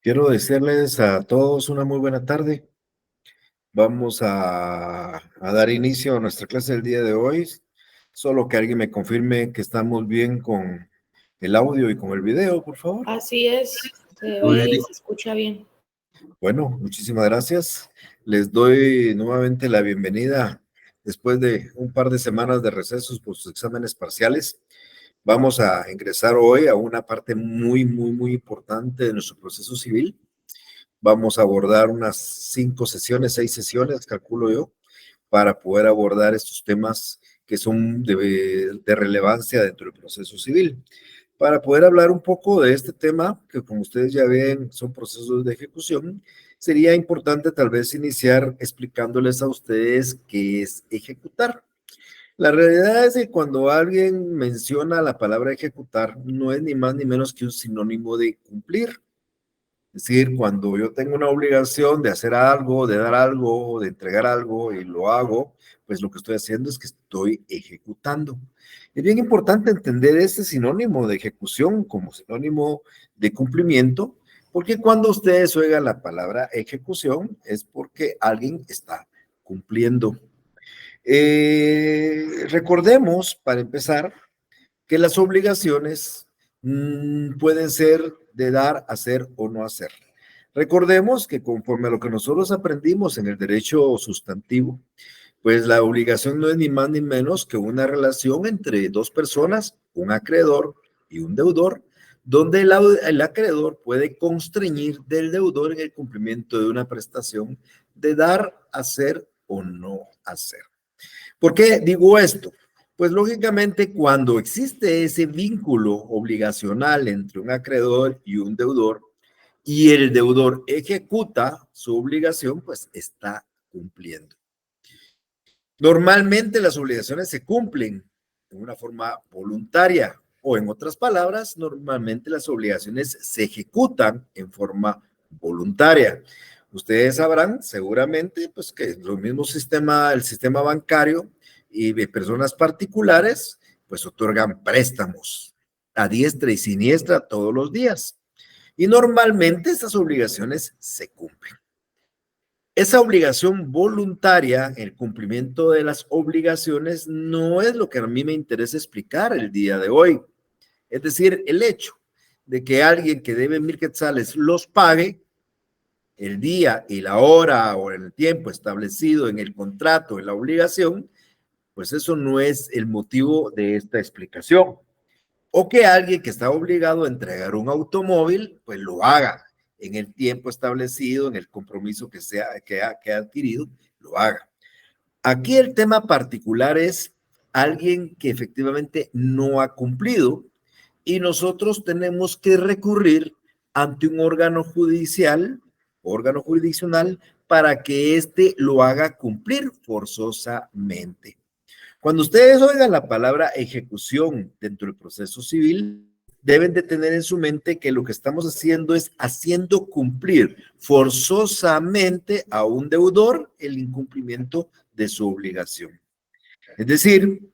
Quiero desearles a todos una muy buena tarde. Vamos a dar inicio a nuestra clase del día de hoy. Solo que alguien me confirme que estamos bien con el audio y con el video, por favor. Así es, se Muy oye y bien. se escucha bien. Bueno, muchísimas gracias. Les doy nuevamente la bienvenida después de un par de semanas de recesos por sus exámenes parciales. Vamos a ingresar hoy a una parte muy importante de nuestro proceso civil. Vamos a abordar unas 6 sesiones, calculo yo, para poder abordar estos temas que son de relevancia dentro del proceso civil. Para poder hablar un poco de este tema, que como ustedes ya ven, son procesos de ejecución, sería importante tal vez iniciar explicándoles a ustedes qué es ejecutar. La realidad es que cuando alguien menciona la palabra ejecutar, no es ni más ni menos que un sinónimo de cumplir. Es decir, cuando yo tengo una obligación de hacer algo, de dar algo, de entregar algo y lo hago, pues lo que estoy haciendo es que estoy ejecutando. Es bien importante entender este sinónimo de ejecución como sinónimo de cumplimiento, porque cuando ustedes oigan la palabra ejecución es porque alguien está cumpliendo. Recordemos, para empezar, que las obligaciones pueden ser de dar, hacer o no hacer. Recordemos que conforme a lo que nosotros aprendimos en el derecho sustantivo, pues la obligación no es ni más ni menos que una relación entre dos personas, un acreedor y un deudor, donde el acreedor puede constreñir del deudor en el cumplimiento de una prestación de dar, hacer o no hacer. ¿Por qué digo esto? Pues lógicamente cuando existe ese vínculo obligacional entre un acreedor y un deudor y el deudor ejecuta su obligación, pues está cumpliendo. Normalmente las obligaciones se cumplen de una forma voluntaria o en otras palabras, normalmente las obligaciones se ejecutan en forma voluntaria. Ustedes sabrán seguramente pues que lo mismo sistema, el sistema bancario y de personas particulares pues otorgan préstamos a diestra y siniestra todos los días. Y normalmente estas obligaciones se cumplen. Esa obligación voluntaria, el cumplimiento de las obligaciones, no es lo que a mí me interesa explicar el día de hoy. Es decir, el hecho de que alguien que debe 1,000 quetzales los pague el día y la hora o en el tiempo establecido en el contrato, en la obligación, pues eso no es el motivo de esta explicación. O que alguien que está obligado a entregar un automóvil, pues lo haga en el tiempo establecido, en el compromiso que ha adquirido, lo haga. Aquí el tema particular es alguien que efectivamente no ha cumplido y nosotros tenemos que recurrir ante un órgano jurisdiccional, para que éste lo haga cumplir forzosamente. Cuando ustedes oigan la palabra ejecución dentro del proceso civil, deben de tener en su mente que lo que estamos haciendo es haciendo cumplir forzosamente a un deudor el incumplimiento de su obligación. Es decir,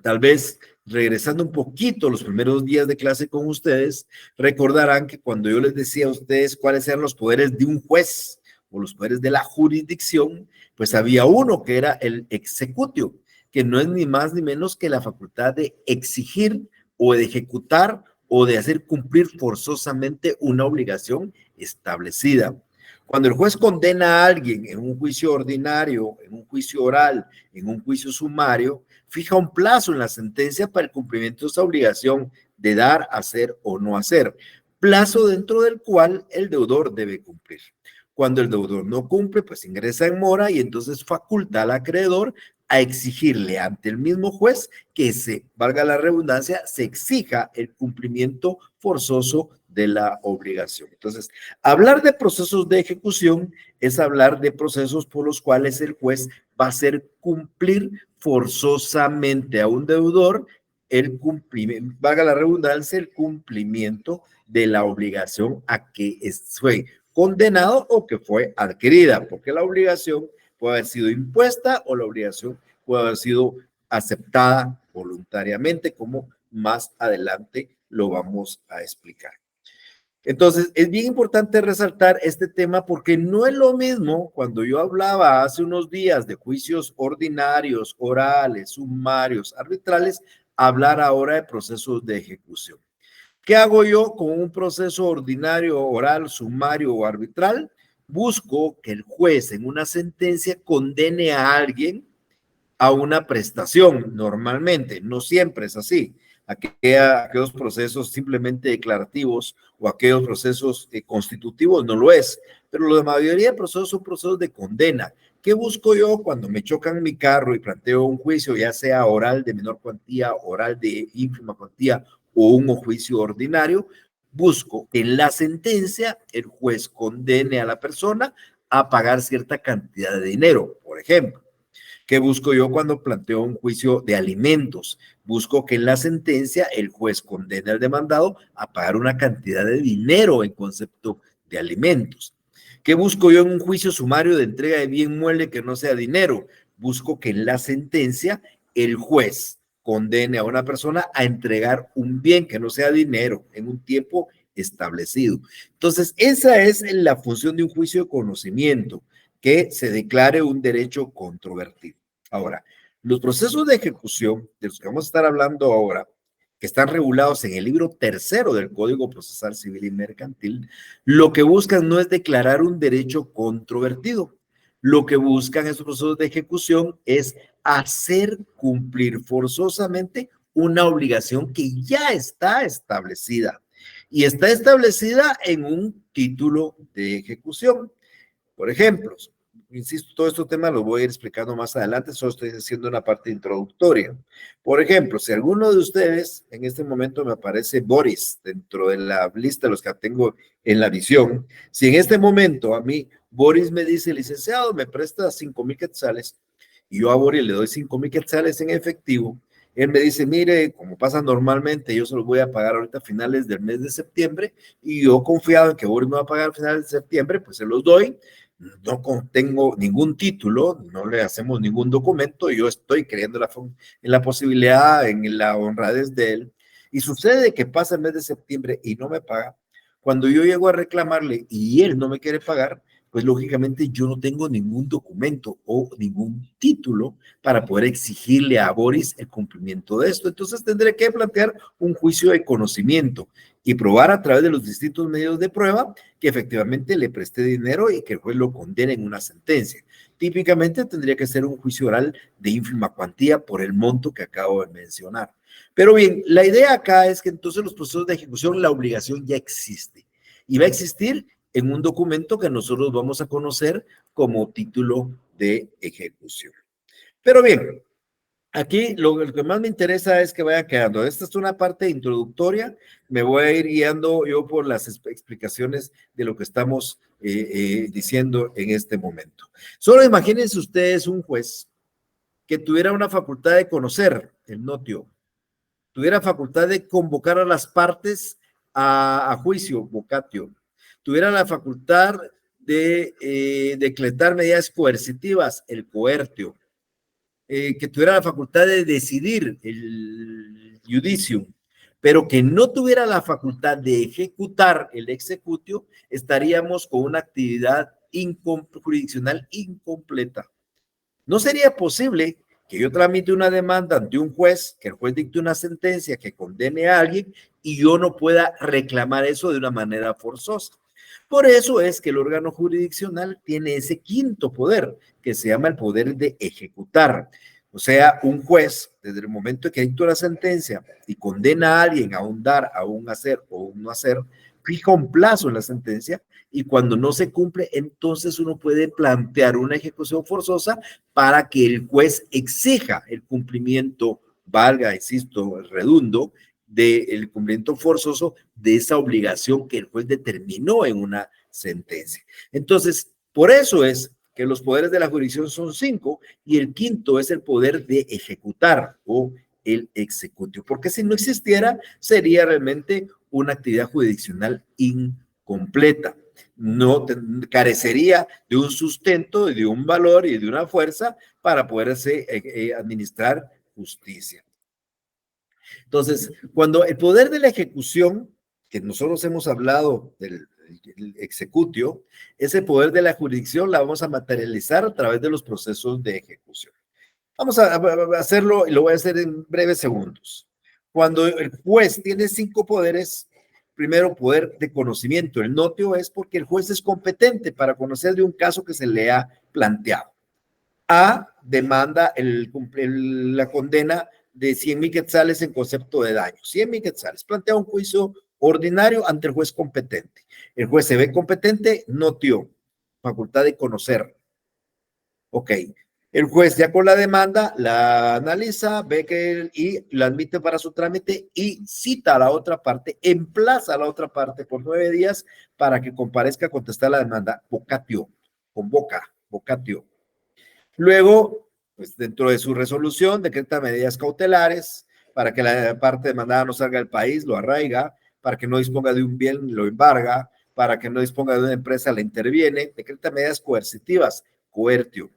tal vez regresando un poquito los primeros días de clase con ustedes, recordarán que cuando yo les decía a ustedes cuáles eran los poderes de un juez o los poderes de la jurisdicción, pues había uno que era el executio, que no es ni más ni menos que la facultad de exigir o de ejecutar o de hacer cumplir forzosamente una obligación establecida. Cuando el juez condena a alguien en un juicio ordinario, en un juicio oral, en un juicio sumario, fija un plazo en la sentencia para el cumplimiento de esa obligación de dar, hacer o no hacer, plazo dentro del cual el deudor debe cumplir. Cuando el deudor no cumple, pues ingresa en mora y entonces faculta al acreedor a exigirle ante el mismo juez que valga la redundancia, se exija el cumplimiento forzoso de la obligación. Entonces, hablar de procesos de ejecución es hablar de procesos por los cuales el juez va a hacer cumplir forzosamente a un deudor el cumplimiento, valga la redundancia, el cumplimiento de la obligación a que fue condenado o que fue adquirida, porque la obligación puede haber sido impuesta o la obligación puede haber sido aceptada voluntariamente, como más adelante lo vamos a explicar. Entonces, es bien importante resaltar este tema porque no es lo mismo cuando yo hablaba hace unos días de juicios ordinarios, orales, sumarios, arbitrales, hablar ahora de procesos de ejecución. ¿Qué hago yo con un proceso ordinario, oral, sumario o arbitral? Busco que el juez en una sentencia condene a alguien a una prestación, normalmente, no siempre es así. Aquellos procesos simplemente declarativos o aquellos procesos constitutivos no lo es, pero la mayoría de procesos son procesos de condena. ¿Qué busco yo cuando me chocan mi carro y planteo un juicio, ya sea oral de menor cuantía, oral de ínfima cuantía o un juicio ordinario? Busco que en la sentencia el juez condene a la persona a pagar cierta cantidad de dinero, por ejemplo. ¿Qué busco yo cuando planteo un juicio de alimentos? Busco que en la sentencia el juez condene al demandado a pagar una cantidad de dinero en concepto de alimentos. ¿Qué busco yo en un juicio sumario de entrega de bien mueble que no sea dinero? Busco que en la sentencia el juez condene a una persona a entregar un bien que no sea dinero en un tiempo establecido. Entonces, esa es la función de un juicio de conocimiento, que se declare un derecho controvertido. Ahora, los procesos de ejecución de los que vamos a estar hablando ahora, que están regulados en el libro tercero del Código Procesal Civil y Mercantil, lo que buscan no es declarar un derecho controvertido. Lo que buscan estos procesos de ejecución es hacer cumplir forzosamente una obligación que ya está establecida y está establecida en un título de ejecución. Por ejemplo, insisto, todo este tema lo voy a ir explicando más adelante, solo estoy haciendo una parte introductoria. Por ejemplo, si alguno de ustedes, en este momento me aparece Boris dentro de la lista de los que tengo en la visión, si en este momento a mí Boris me dice, licenciado, me presta 5,000 quetzales, y yo a Boris le doy 5,000 quetzales en efectivo, él me dice, mire, como pasa normalmente, yo se los voy a pagar ahorita a finales del mes de septiembre, y yo confiado en que Boris me va a pagar a finales de septiembre, pues se los doy. No tengo ningún título, no le hacemos ningún documento, yo estoy creyendo en la posibilidad, en la honradez de él, y sucede que pasa el mes de septiembre y no me paga. Cuando yo llego a reclamarle y él no me quiere pagar, pues lógicamente yo no tengo ningún documento o ningún título para poder exigirle a Boris el cumplimiento de esto. Entonces tendré que plantear un juicio de conocimiento y probar a través de los distintos medios de prueba que efectivamente le presté dinero y que el juez lo condene en una sentencia. Típicamente tendría que ser un juicio oral de ínfima cuantía por el monto que acabo de mencionar. Pero bien, la idea acá es que entonces los procesos de ejecución, la obligación ya existe y va a existir en un documento que nosotros vamos a conocer como título de ejecución. Pero bien, aquí lo que más me interesa es que vaya quedando. Esta es una parte introductoria. Me voy a ir guiando yo por las explicaciones de lo que estamos diciendo en este momento. Solo imagínense ustedes un juez que tuviera una facultad de conocer el notio, tuviera facultad de convocar a las partes a juicio, vocatio, tuviera la facultad de decretar medidas coercitivas, el coertio, que tuviera la facultad de decidir el judicio, pero que no tuviera la facultad de ejecutar el executio, estaríamos con una actividad jurisdiccional incompleta. No sería posible que yo tramite una demanda ante un juez, que el juez dicte una sentencia que condene a alguien y yo no pueda reclamar eso de una manera forzosa. Por eso es que el órgano jurisdiccional tiene ese quinto poder, que se llama el poder de ejecutar. O sea, un juez, desde el momento que dicta una sentencia y condena a alguien a un dar, a un hacer o un no hacer, fija un plazo en la sentencia y cuando no se cumple, entonces uno puede plantear una ejecución forzosa para que el juez exija el cumplimiento, valga, insisto, redundo, del cumplimiento forzoso de esa obligación que el juez determinó en una sentencia. Entonces, por eso es que los poderes de la jurisdicción son 5 y el quinto es el poder de ejecutar o el executio, porque si no existiera, sería realmente una actividad jurisdiccional incompleta. No carecería de un sustento, de un valor y de una fuerza para poderse administrar justicia. Entonces, cuando el poder de la ejecución, que nosotros hemos hablado del executio, ese poder de la jurisdicción la vamos a materializar a través de los procesos de ejecución. Vamos a hacerlo y lo voy a hacer en breves segundos. Cuando el juez tiene 5 poderes, primero, poder de conocimiento. El notio es porque el juez es competente para conocer de un caso que se le ha planteado. A, demanda la condena de 100,000 quetzales en concepto de daño. 100,000 quetzales. Plantea un juicio ordinario ante el juez competente. El juez se ve competente, notio, facultad de conocer. Ok. El juez ya con la demanda la analiza, ve que y la admite para su trámite y cita a la otra parte, emplaza a la otra parte por 9 días para que comparezca a contestar la demanda. Vocatio, convoca, vocatio. Luego, pues dentro de su resolución, decreta medidas cautelares para que la parte demandada no salga del país, lo arraiga, para que no disponga de un bien, lo embarga, para que no disponga de una empresa, la interviene, decreta medidas coercitivas, coertio.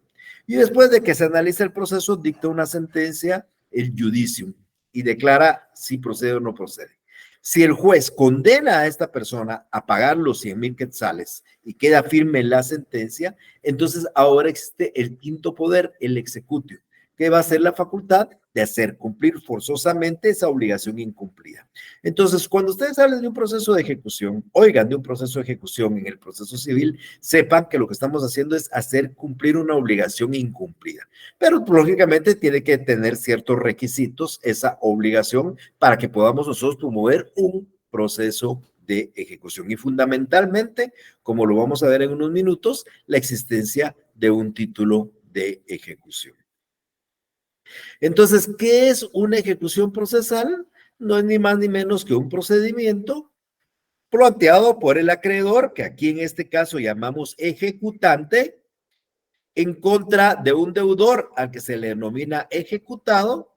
Y después de que se analice el proceso, dicta una sentencia, el judicium, y declara si procede o no procede. Si el juez condena a esta persona a pagar los 100,000 quetzales y queda firme en la sentencia, entonces ahora existe el quinto poder, el executio, que va a ser la facultad de hacer cumplir forzosamente esa obligación incumplida. Entonces, cuando ustedes hablen de un proceso de ejecución, oigan de un proceso de ejecución en el proceso civil, sepan que lo que estamos haciendo es hacer cumplir una obligación incumplida. Pero lógicamente tiene que tener ciertos requisitos esa obligación para que podamos nosotros promover un proceso de ejecución. Y fundamentalmente, como lo vamos a ver en unos minutos, la existencia de un título de ejecución. Entonces, ¿qué es una ejecución procesal? No es ni más ni menos que un procedimiento planteado por el acreedor, que aquí en este caso llamamos ejecutante, en contra de un deudor al que se le denomina ejecutado,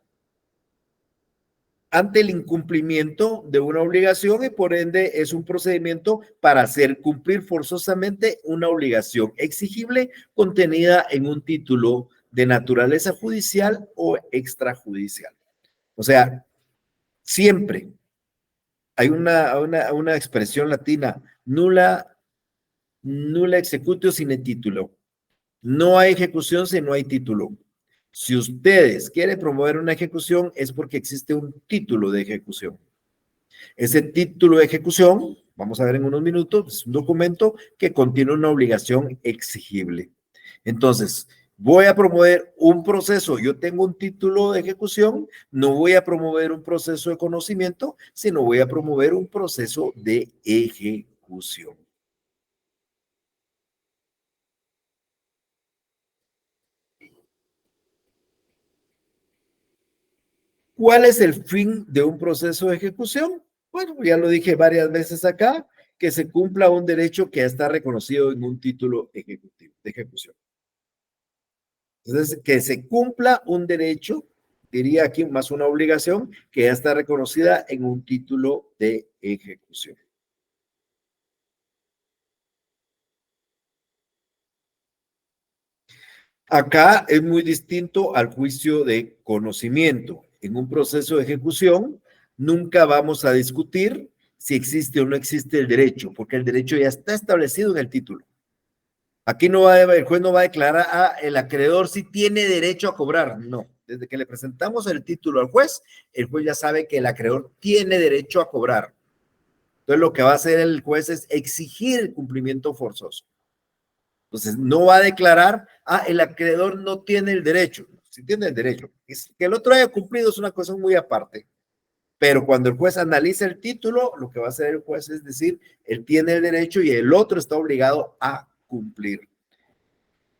ante el incumplimiento de una obligación y por ende es un procedimiento para hacer cumplir forzosamente una obligación exigible contenida en un título de naturaleza judicial o extrajudicial. O sea, siempre hay una expresión latina, nulla executio sine título. No hay ejecución si no hay título. Si ustedes quieren promover una ejecución es porque existe un título de ejecución. Ese título de ejecución, vamos a ver en unos minutos, es un documento que contiene una obligación exigible. Entonces, voy a promover un proceso, yo tengo un título de ejecución, no voy a promover un proceso de conocimiento, sino voy a promover un proceso de ejecución. ¿Cuál es el fin de un proceso de ejecución? Bueno, ya lo dije varias veces acá, que se cumpla un derecho que ya está reconocido en un título ejecutivo, de ejecución. Entonces, que se cumpla un derecho, diría aquí más una obligación, que ya está reconocida en un título de ejecución. Acá es muy distinto al juicio de conocimiento. En un proceso de ejecución, nunca vamos a discutir si existe o no existe el derecho, porque el derecho ya está establecido en el título. Aquí el juez no va a declarar, el acreedor sí tiene derecho a cobrar. No, desde que le presentamos el título al juez, el juez ya sabe que el acreedor tiene derecho a cobrar. Entonces lo que va a hacer el juez es exigir el cumplimiento forzoso. Entonces no va a declarar, el acreedor no tiene el derecho. Sí tiene el derecho. Que el otro haya cumplido es una cosa muy aparte. Pero cuando el juez analiza el título, lo que va a hacer el juez es decir, él tiene el derecho y el otro está obligado a cumplir.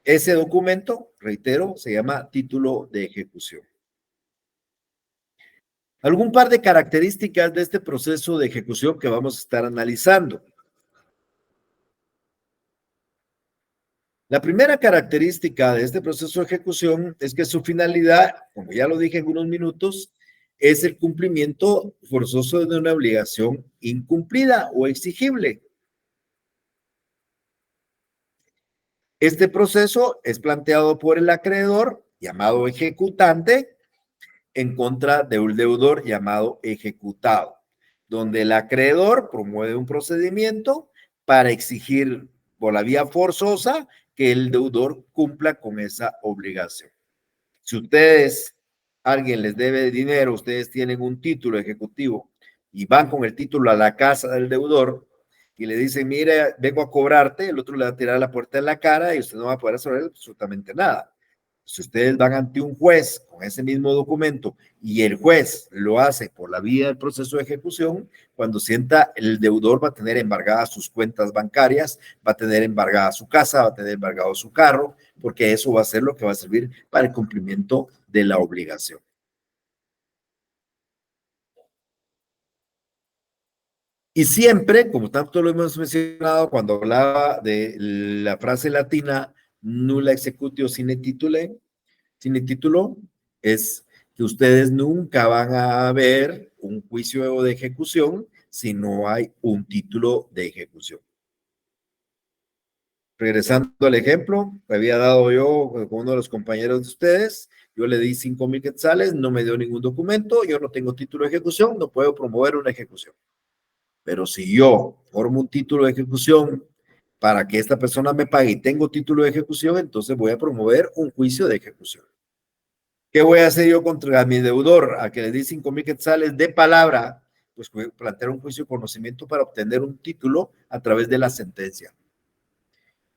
Ese documento, reitero, se llama título de ejecución. Algún par de características de este proceso de ejecución que vamos a estar analizando. La primera característica de este proceso de ejecución es que su finalidad, como ya lo dije en unos minutos, es el cumplimiento forzoso de una obligación incumplida o exigible. Este proceso es planteado por el acreedor, llamado ejecutante, en contra de un deudor llamado ejecutado. donde el acreedor promueve un procedimiento para exigir por la vía forzosa que el deudor cumpla con esa obligación. Si ustedes, alguien les debe dinero, ustedes tienen un título ejecutivo y van con el título a la casa del deudor y le dicen, mire, vengo a cobrarte, el otro le va a tirar la puerta en la cara y usted no va a poder hacer absolutamente nada. Si ustedes van ante un juez con ese mismo documento y el juez lo hace por la vía del proceso de ejecución, cuando sienta el deudor va a tener embargadas sus cuentas bancarias, va a tener embargada su casa, va a tener embargado su carro, porque eso va a ser lo que va a servir para el cumplimiento de la obligación. Y siempre, como tanto lo hemos mencionado cuando hablaba de la frase latina nulla executio sine título, es que ustedes nunca van a ver un juicio de ejecución si no hay un título de ejecución. Regresando al ejemplo que había dado yo con uno de los compañeros de ustedes, yo le di 5,000 quetzales, no me dio ningún documento, yo no tengo título de ejecución, no puedo promover una ejecución. Pero si yo formo un título de ejecución para que esta persona me pague y tengo título de ejecución, entonces voy a promover un juicio de ejecución. ¿Qué voy a hacer yo contra mi deudor? A que le di 5,000 quetzales de palabra, pues voy a plantear un juicio de conocimiento para obtener un título a través de la sentencia.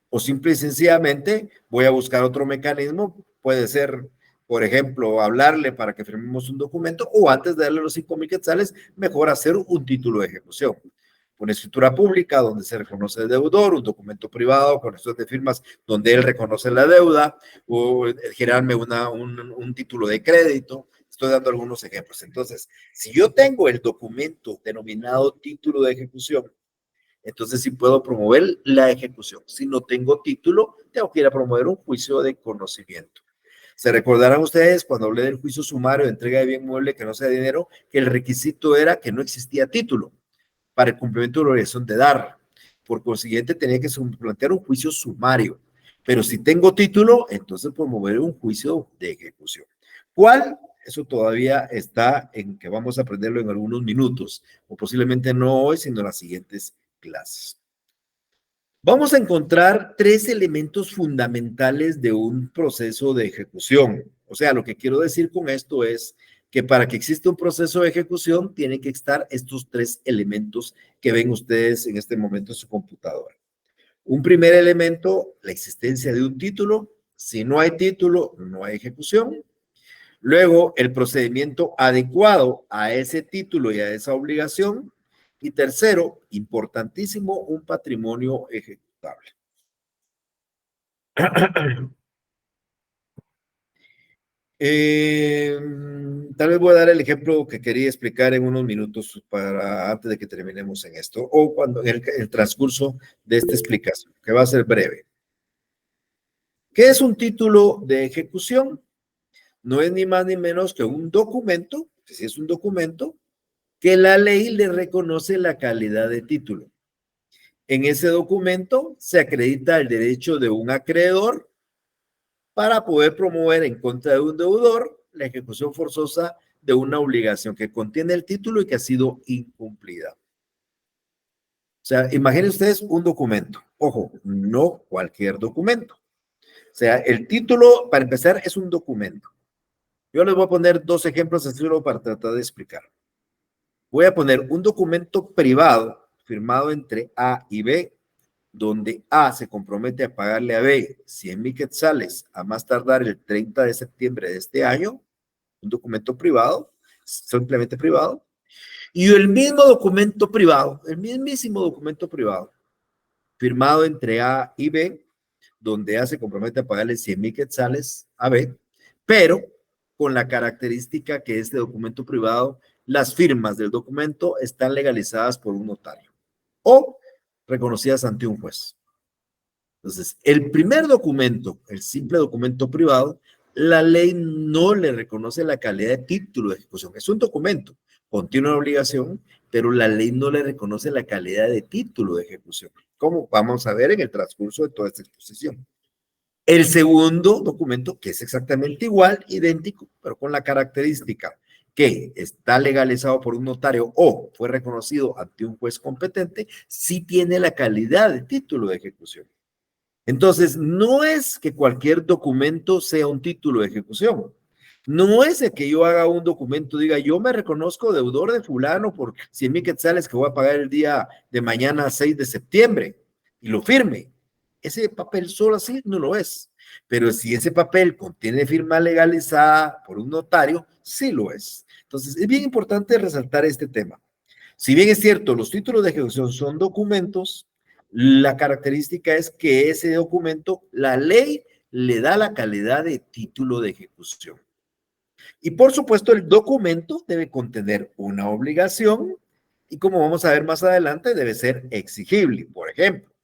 O simple y sencillamente voy a buscar otro mecanismo, puede ser, por ejemplo, hablarle para que firmemos un documento o antes de darle los 5,000 quetzales, mejor hacer un título de ejecución. Una escritura pública donde se reconoce el deudor, un documento privado con estos de firmas donde él reconoce la deuda, o generarme un título de crédito. Estoy dando algunos ejemplos. Entonces, si yo tengo el documento denominado título de ejecución, entonces sí puedo promover la ejecución. Si no tengo título, tengo que ir a promover un juicio de conocimiento. Se recordarán ustedes cuando hablé del juicio sumario de entrega de bien mueble que no sea dinero, que el requisito era que no existía título para el cumplimiento de la obligación de dar. Por consiguiente, tenía que plantear un juicio sumario. Pero si tengo título, entonces promover un juicio de ejecución. ¿Cuál? Eso todavía está en que vamos a aprenderlo en algunos minutos, o posiblemente no hoy, sino en las siguientes clases. Vamos a encontrar 3 elementos fundamentales de un proceso de ejecución. O sea, lo que quiero decir con esto es que para que exista un proceso de ejecución, tienen que estar estos 3 elementos que ven ustedes en este momento en su computadora. Un primer elemento, la existencia de un título. Si no hay título, no hay ejecución. Luego, el procedimiento adecuado a ese título y a esa obligación. Y tercero, importantísimo, un patrimonio ejecutable. Tal vez voy a dar el ejemplo que quería explicar en unos minutos para antes de que terminemos en esto o cuando en el transcurso de esta explicación, que va a ser breve. ¿Qué es un título de ejecución? No es ni más ni menos que un documento, que si es un documento, que la ley le reconoce la calidad de título. En ese documento se acredita el derecho de un acreedor para poder promover en contra de un deudor la ejecución forzosa de una obligación que contiene el título y que ha sido incumplida. O sea, imaginen ustedes un documento. Ojo, no cualquier documento. O sea, el título, para empezar, es un documento. Yo les voy a poner 2 ejemplos sencillos para tratar de explicar. Voy a poner un documento privado firmado entre A y B, donde A se compromete a pagarle a B 100,000 quetzales a más tardar el 30 de septiembre de este año, un documento privado, simplemente privado, y el mismo documento privado, el mismísimo documento privado, firmado entre A y B, donde A se compromete a pagarle 100,000 quetzales a B, pero con la característica que este documento privado, las firmas del documento están legalizadas por un notario o reconocidas ante un juez. Entonces, el primer documento, el simple documento privado, la ley no le reconoce la calidad de título de ejecución. Es un documento, contiene una obligación, pero la ley no le reconoce la calidad de título de ejecución, como vamos a ver en el transcurso de toda esta exposición. El segundo documento, que es exactamente igual, idéntico, pero con la característica que está legalizado por un notario o fue reconocido ante un juez competente, sí tiene la calidad de título de ejecución. Entonces, no es que cualquier documento sea un título de ejecución. No es de que yo haga un documento, diga, yo me reconozco deudor de fulano por 100,000 quetzales que voy a pagar el día de mañana 6 de septiembre y lo firme. Ese papel solo así no lo es. Pero si ese papel contiene firma legalizada por un notario, sí lo es. Entonces, es bien importante resaltar este tema. Si bien es cierto, los títulos de ejecución son documentos, la característica es que ese documento, la ley le da la calidad de título de ejecución. Y por supuesto, el documento debe contener una obligación y como vamos a ver más adelante, debe ser exigible. Por ejemplo,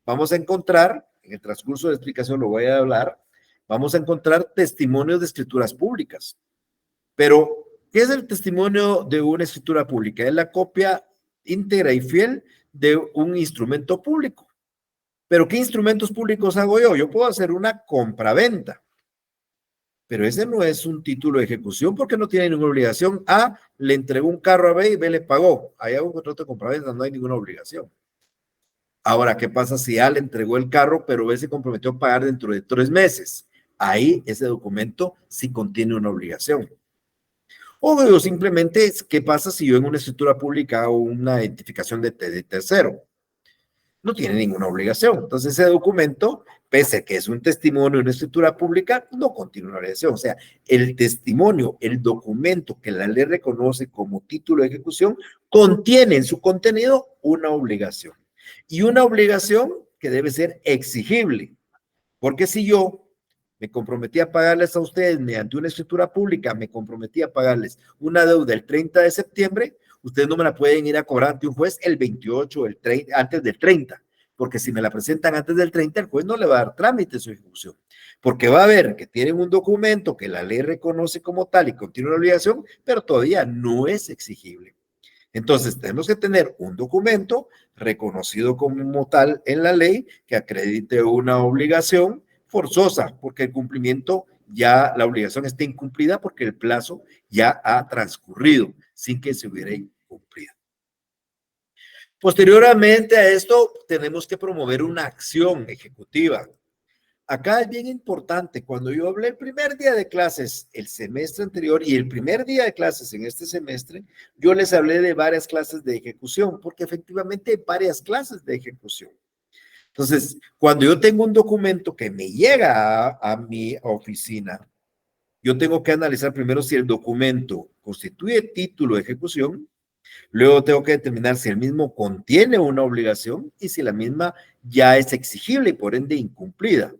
vamos a encontrar, en el transcurso de explicación lo voy a hablar, vamos a encontrar testimonios de escrituras públicas. Pero, ¿qué es el testimonio de una escritura pública? Es la copia íntegra y fiel de un instrumento público. Pero, ¿qué instrumentos públicos hago yo? Yo puedo hacer una compraventa, pero ese no es un título de ejecución porque no tiene ninguna obligación. A, le entregó un carro a B y B le pagó. Ahí hago un contrato de compraventa, no hay ninguna obligación. Ahora, ¿qué pasa si A le entregó el carro, pero B se comprometió a pagar dentro de 3 meses? Ahí ese documento sí contiene una obligación. O simplemente, ¿qué pasa si yo en una escritura pública hago una identificación de tercero? No tiene ninguna obligación. Entonces, ese documento, pese a que es un testimonio en una escritura pública, no contiene una obligación. O sea, el testimonio, el documento que la ley reconoce como título de ejecución, contiene en su contenido una obligación. Y una obligación que debe ser exigible. Porque si yo me comprometí a pagarles a ustedes mediante una escritura pública, me comprometí a pagarles una deuda el 30 de septiembre, ustedes no me la pueden ir a cobrar ante un juez el 28, el 30, antes del 30, porque si me la presentan antes del 30, el juez no le va a dar trámite su ejecución, porque va a ver que tienen un documento que la ley reconoce como tal y contiene una obligación, pero todavía no es exigible. Entonces, tenemos que tener un documento reconocido como tal en la ley que acredite una obligación forzosa, porque el cumplimiento ya, la obligación está incumplida porque el plazo ya ha transcurrido sin que se hubiera cumplido. Posteriormente a esto, tenemos que promover una acción ejecutiva. Acá es bien importante, cuando yo hablé el primer día de clases el semestre anterior y el primer día de clases en este semestre, yo les hablé de varias clases de ejecución, porque efectivamente hay varias clases de ejecución. Entonces, cuando yo tengo un documento que me llega a mi oficina, yo tengo que analizar primero si el documento constituye título de ejecución, luego tengo que determinar si el mismo contiene una obligación y si la misma ya es exigible y por ende incumplida.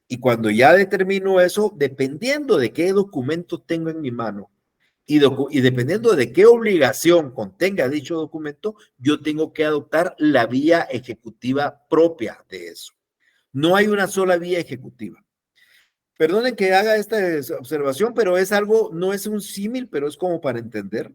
Y cuando ya determino eso, dependiendo de qué documento tengo en mi mano y dependiendo de qué obligación contenga dicho documento, yo tengo que adoptar la vía ejecutiva propia de eso. No hay una sola vía ejecutiva. Perdonen que haga esta observación, pero es algo, no es un símil, pero es como para entender.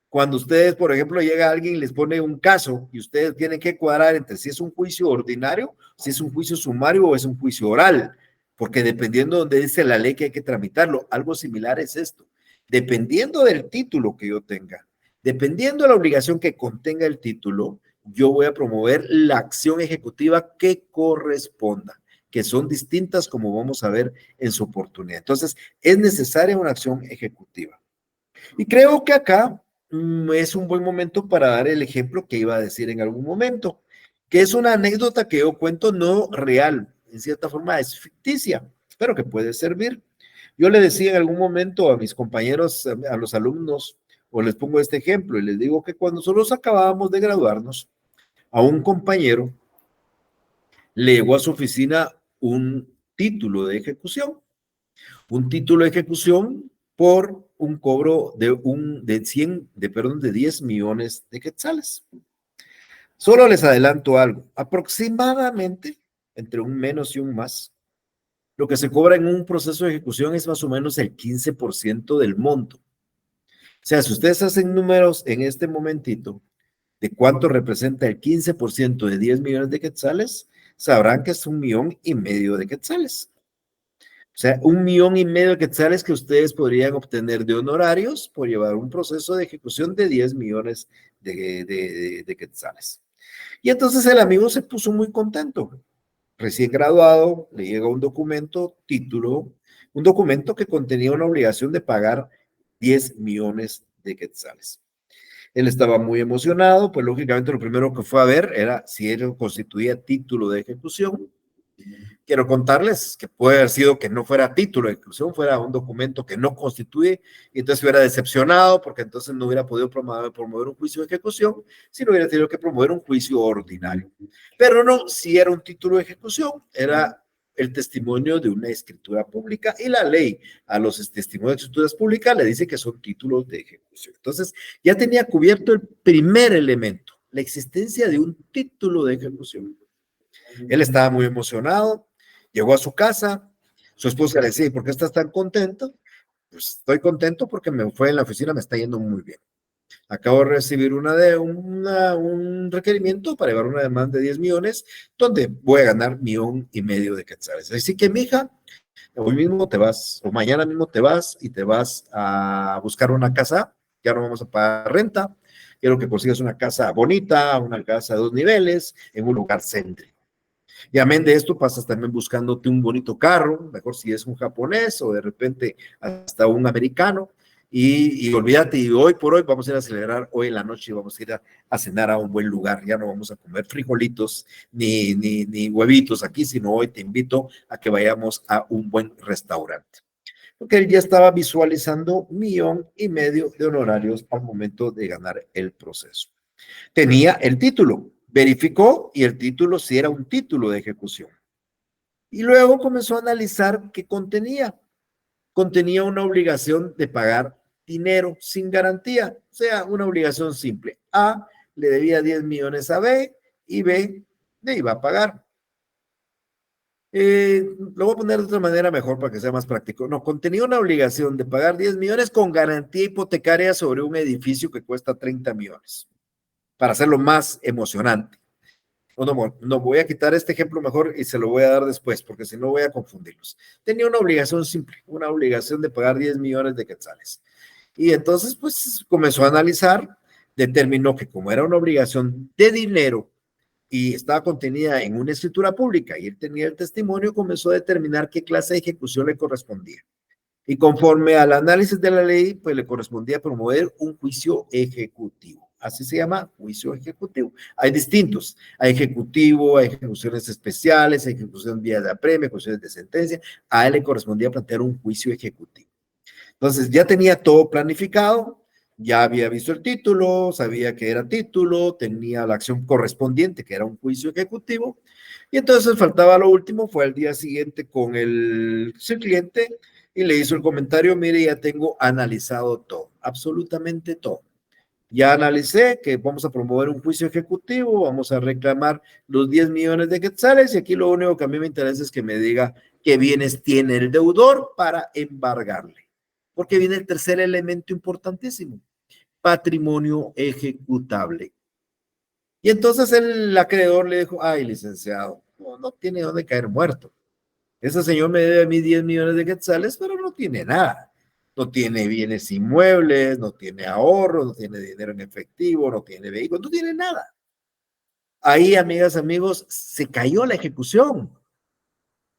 Cuando ustedes, por ejemplo, llega alguien y les pone un caso y ustedes tienen que cuadrar entre si es un juicio ordinario, si es un juicio sumario o es un juicio oral, porque dependiendo de donde dice la ley que hay que tramitarlo, algo similar es esto. Dependiendo del título que yo tenga, dependiendo de la obligación que contenga el título, yo voy a promover la acción ejecutiva que corresponda, que son distintas como vamos a ver en su oportunidad. Entonces, es necesaria una acción ejecutiva. Y creo que acá es un buen momento para dar el ejemplo que iba a decir en algún momento, que es una anécdota que yo cuento no real, en cierta forma es ficticia, pero que puede servir. Yo le decía en algún momento a mis compañeros, a los alumnos, o les pongo este ejemplo y les digo que cuando nosotros acabábamos de graduarnos, a un compañero le llegó a su oficina un título de ejecución por un cobro de 10 millones de quetzales. Solo les adelanto algo, aproximadamente entre un menos y un más, lo que se cobra en un proceso de ejecución es más o menos el 15% del monto. O sea, si ustedes hacen números en este momentito de cuánto representa el 15% de 10 millones de quetzales, sabrán que es 1,5 millones de quetzales. O sea, 1,500,000 de quetzales que ustedes podrían obtener de honorarios por llevar un proceso de ejecución de 10 millones de quetzales. Y entonces el amigo se puso muy contento. Recién graduado, le llega un documento, título, un documento que contenía una obligación de pagar 10 millones de quetzales. Él estaba muy emocionado, pues lógicamente lo primero que fue a ver era si él constituía título de ejecución. Quiero contarles que puede haber sido que no fuera título de ejecución, fuera un documento que no constituye, y entonces hubiera decepcionado porque entonces no hubiera podido promover un juicio de ejecución, sino hubiera tenido que promover un juicio ordinario. Pero no, si era un título de ejecución, era el testimonio de una escritura pública, y la ley a los testimonios de escrituras públicas le dice que son títulos de ejecución. Entonces ya tenía cubierto el primer elemento, la existencia de un título de ejecución. Él estaba muy emocionado, llegó a su casa, su esposa le decía, ¿por qué estás tan contento? Pues estoy contento porque me fue en la oficina, me está yendo muy bien. Acabo de recibir un requerimiento para llevar una demanda de 10 millones, donde voy a ganar 1,500,000 de quetzales. Así que, mija, hoy mismo te vas, o mañana mismo te vas y te vas a buscar una casa, ya no vamos a pagar renta, quiero que consigas una casa bonita, una casa de 2 niveles, en un lugar céntrico. Y amén de esto, pasas también buscándote un bonito carro, mejor si es un japonés o de repente hasta un americano. Y olvídate, y hoy por hoy vamos a ir a celebrar hoy en la noche, vamos a ir a cenar a un buen lugar, ya no vamos a comer frijolitos ni huevitos aquí, sino hoy te invito a que vayamos a un buen restaurante. Porque él ya estaba visualizando 1,500,000 de honorarios al momento de ganar el proceso. Tenía el título, verificó y el título sí era un título de ejecución. Y luego comenzó a analizar qué contenía. Contenía una obligación de pagar dinero sin garantía, o sea, una obligación simple. A le debía 10 millones a B y B le iba a pagar. Lo voy a poner de otra manera mejor para que sea más práctico. No, contenía una obligación de pagar 10 millones con garantía hipotecaria sobre un edificio que cuesta 30 millones, para hacerlo más emocionante. No, voy a quitar este ejemplo mejor y se lo voy a dar después, porque si no voy a confundirlos. Tenía una obligación simple, una obligación de pagar 10 millones de quetzales. Y entonces, pues, comenzó a analizar, determinó que como era una obligación de dinero y estaba contenida en una escritura pública y él tenía el testimonio, comenzó a determinar qué clase de ejecución le correspondía. Y conforme al análisis de la ley, pues le correspondía promover un juicio ejecutivo. Así se llama, juicio ejecutivo. Hay distintos. Hay ejecutivo, hay ejecuciones especiales, hay ejecución vía de apremio, ejecuciones de sentencia. A él le correspondía plantear un juicio ejecutivo. Entonces, ya tenía todo planificado, ya había visto el título, sabía que era título, tenía la acción correspondiente, que era un juicio ejecutivo, y entonces faltaba lo último, fue al día siguiente con su cliente y le hizo el comentario, mire, ya tengo analizado todo, absolutamente todo. Ya analicé que vamos a promover un juicio ejecutivo, vamos a reclamar los 10 millones de quetzales y aquí lo único que a mí me interesa es que me diga qué bienes tiene el deudor para embargarle. Porque viene el tercer elemento importantísimo, patrimonio ejecutable. Y entonces el acreedor le dijo, ay, licenciado, no tiene dónde caer muerto. Ese señor me debe a mí 10 millones de quetzales, pero no tiene nada. No tiene bienes inmuebles, no tiene ahorros, no tiene dinero en efectivo, no tiene vehículos, no tiene nada. Ahí, amigas, amigos, se cayó la ejecución.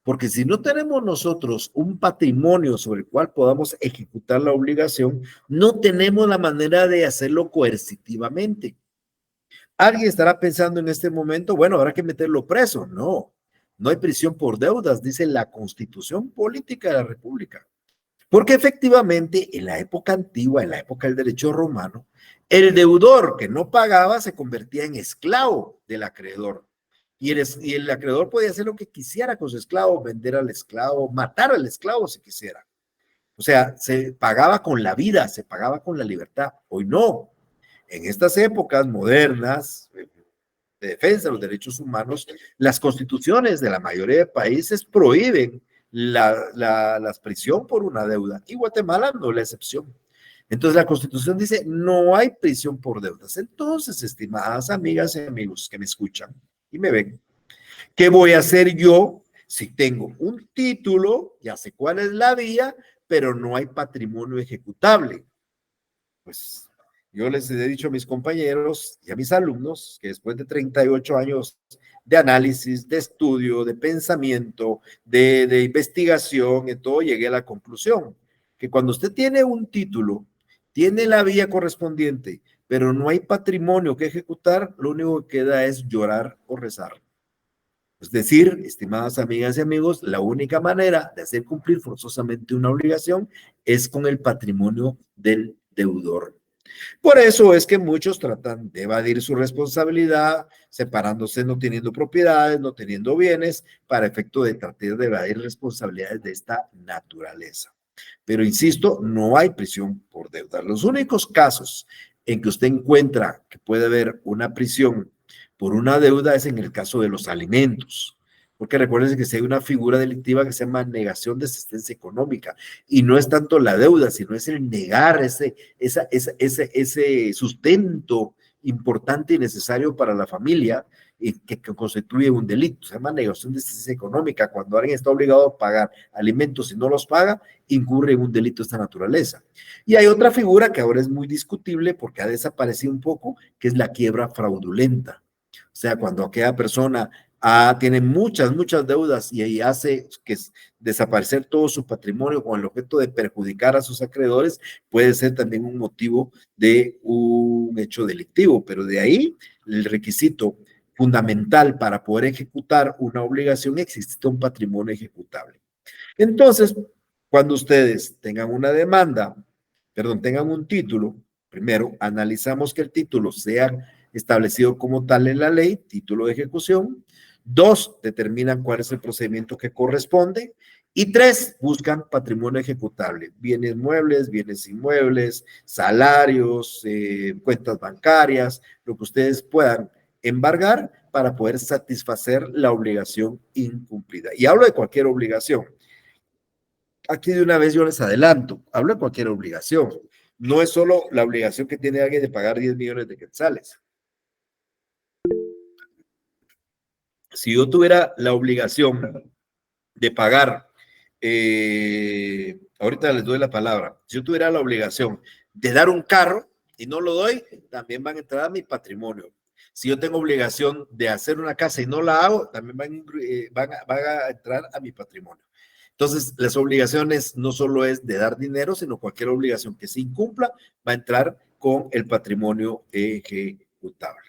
Porque si no tenemos nosotros un patrimonio sobre el cual podamos ejecutar la obligación, no tenemos la manera de hacerlo coercitivamente. Alguien estará pensando en este momento, bueno, habrá que meterlo preso. No, no hay prisión por deudas, dice la Constitución Política de la República. Porque efectivamente, en la época antigua, en la época del derecho romano, el deudor que no pagaba se convertía en esclavo del acreedor. Y el acreedor podía hacer lo que quisiera con su esclavo, vender al esclavo, matar al esclavo si quisiera. O sea, se pagaba con la vida, se pagaba con la libertad. Hoy no. En estas épocas modernas de defensa de los derechos humanos, las constituciones de la mayoría de países prohíben la prisión por una deuda. Y Guatemala no es la excepción. Entonces la Constitución dice, no hay prisión por deudas. Entonces, estimadas amigas y amigos que me escuchan y me ven, ¿qué voy a hacer yo Si tengo un título, ya sé cuál es la vía, pero no hay patrimonio ejecutable. Pues yo les he dicho a mis compañeros y a mis alumnos que después de 38 años de análisis, de estudio, de pensamiento, de investigación, y todo, llegué a la conclusión que cuando usted tiene un título, tiene la vía correspondiente, pero no hay patrimonio que ejecutar, lo único que queda es llorar o rezar. Es decir, estimadas amigas y amigos, la única manera de hacer cumplir forzosamente una obligación es con el patrimonio del deudor. Por eso es que muchos tratan de evadir su responsabilidad, separándose, no teniendo propiedades, no teniendo bienes, para efecto de tratar de evadir responsabilidades de esta naturaleza. Pero insisto, no hay prisión por deuda. Los únicos casos en que usted encuentra que puede haber una prisión por una deuda es en el caso de los alimentos. Porque recuerden que si hay una figura delictiva que se llama negación de asistencia económica, y no es tanto la deuda, sino es el negar ese sustento importante y necesario para la familia y que constituye un delito. Se llama negación de asistencia económica. Cuando alguien está obligado a pagar alimentos y no los paga, incurre en un delito de esta naturaleza. Y hay otra figura que ahora es muy discutible porque ha desaparecido un poco, que es la quiebra fraudulenta. O sea, cuando aquella persona tiene muchas deudas y ahí hace que desaparecer todo su patrimonio con el objeto de perjudicar a sus acreedores, puede ser también un motivo de un hecho delictivo, pero de ahí el requisito fundamental para poder ejecutar una obligación existe un patrimonio ejecutable. Entonces, cuando ustedes tengan una demanda, tengan un título, primero analizamos que el título sea establecido como tal en la ley, título de ejecución. 2, determinan cuál es el procedimiento que corresponde. Y 3, buscan patrimonio ejecutable, bienes muebles, bienes inmuebles, salarios, cuentas bancarias, lo que ustedes puedan embargar para poder satisfacer la obligación incumplida. Y hablo de cualquier obligación. Aquí de una vez yo les adelanto, hablo de cualquier obligación. No es solo la obligación que tiene alguien de pagar 10 millones de quetzales. Si yo tuviera la obligación de pagar, ahorita les doy la palabra, si yo tuviera la obligación de dar un carro y no lo doy, también van a entrar a mi patrimonio. Si yo tengo obligación de hacer una casa y no la hago, también van a entrar a mi patrimonio. Entonces, las obligaciones no solo es de dar dinero, sino cualquier obligación que se incumpla va a entrar con el patrimonio ejecutable.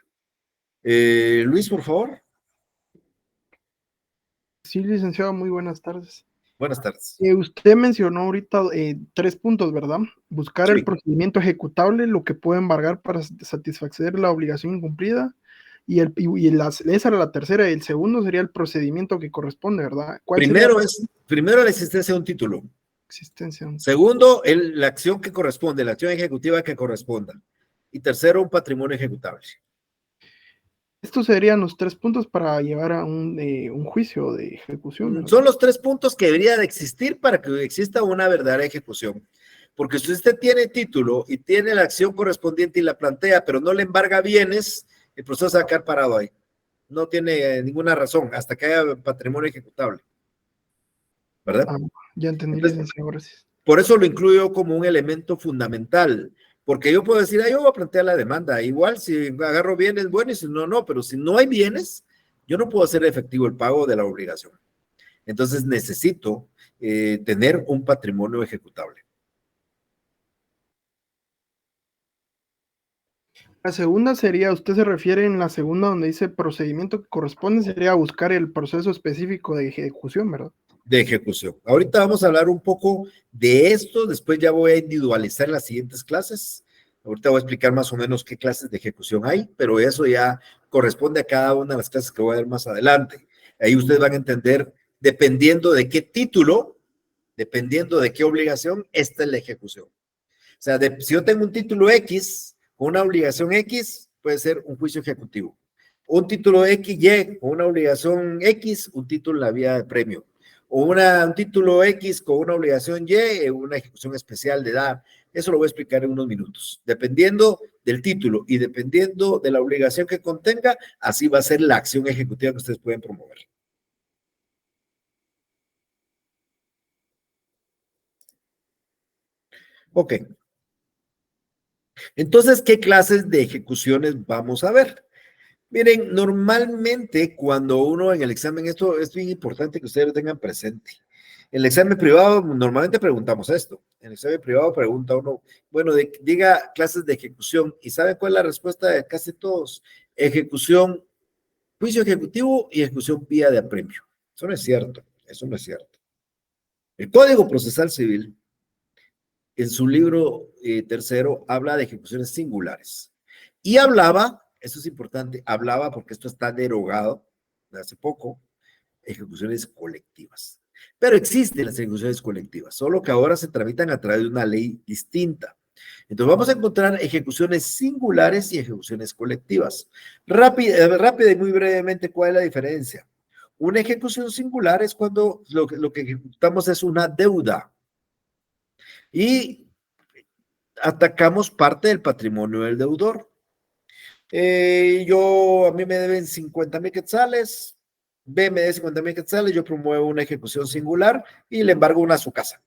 Luis, por favor. Sí, licenciado, muy buenas tardes. Buenas tardes. Usted mencionó ahorita 3 puntos, ¿verdad? Buscar el Sí. procedimiento ejecutable, lo que puede embargar para satisfacer la obligación incumplida, esa era la tercera, y el segundo sería el procedimiento que corresponde, ¿verdad? ¿Cuál Primero sería la existencia de un título. existencia? Segundo, la acción que corresponde, la acción ejecutiva que corresponda. Y tercero, un patrimonio ejecutable. Estos serían los 3 puntos para llevar a un juicio de ejecución, ¿verdad? Son los 3 puntos que debería de existir para que exista una verdadera ejecución. Porque si usted tiene título y tiene la acción correspondiente y la plantea, pero no le embarga bienes, el proceso se va a quedar parado ahí. No tiene ninguna razón hasta que haya patrimonio ejecutable. ¿Verdad? Ya entendí, Entonces, licenciado, gracias. por eso lo incluyo como un elemento fundamental, porque yo puedo decir, yo voy a plantear la demanda, igual si agarro bienes, bueno, y si no, no, pero si no hay bienes, yo no puedo hacer efectivo el pago de la obligación. Entonces necesito tener un patrimonio ejecutable. La segunda sería, usted se refiere en la segunda donde dice procedimiento que corresponde, sería buscar el proceso específico de ejecución, ¿verdad? De ejecución. Ahorita vamos a hablar un poco de esto, después ya voy a individualizar las siguientes clases. Ahorita voy a explicar más o menos qué clases de ejecución hay, pero eso ya corresponde a cada una de las clases que voy a dar más adelante. Ahí ustedes van a entender, dependiendo de qué título, dependiendo de qué obligación, esta es la ejecución. O sea, si yo tengo un título X, con una obligación X, puede ser un juicio ejecutivo. Un título XY, con una obligación X, un título en la vía de premio. O un título X con una obligación Y, una ejecución especial de dar. Eso lo voy a explicar en unos minutos. Dependiendo del título y dependiendo de la obligación que contenga, así va a ser la acción ejecutiva que ustedes pueden promover. Ok. Entonces, ¿qué clases de ejecuciones vamos a ver? Miren, normalmente cuando uno en el examen, esto es bien importante que ustedes lo tengan presente. En el examen privado normalmente preguntamos esto. En el examen privado pregunta uno, bueno, diga clases de ejecución. ¿Y sabe cuál es la respuesta de casi todos? Ejecución, juicio ejecutivo y ejecución vía de apremio. Eso no es cierto, eso no es cierto. El Código Procesal Civil, en su libro tercero, habla de ejecuciones singulares. Y hablaba, eso es importante, hablaba porque esto está derogado de hace poco, ejecuciones colectivas. Pero existen las ejecuciones colectivas, solo que ahora se tramitan a través de una ley distinta. Entonces vamos a encontrar ejecuciones singulares y ejecuciones colectivas. Rápida y muy brevemente, ¿cuál es la diferencia? Una ejecución singular es cuando lo que ejecutamos es una deuda y atacamos parte del patrimonio del deudor. A mí me deben 50,000 quetzales, B me debe 50,000 quetzales, yo promuevo una ejecución singular y le embargo una a su casa,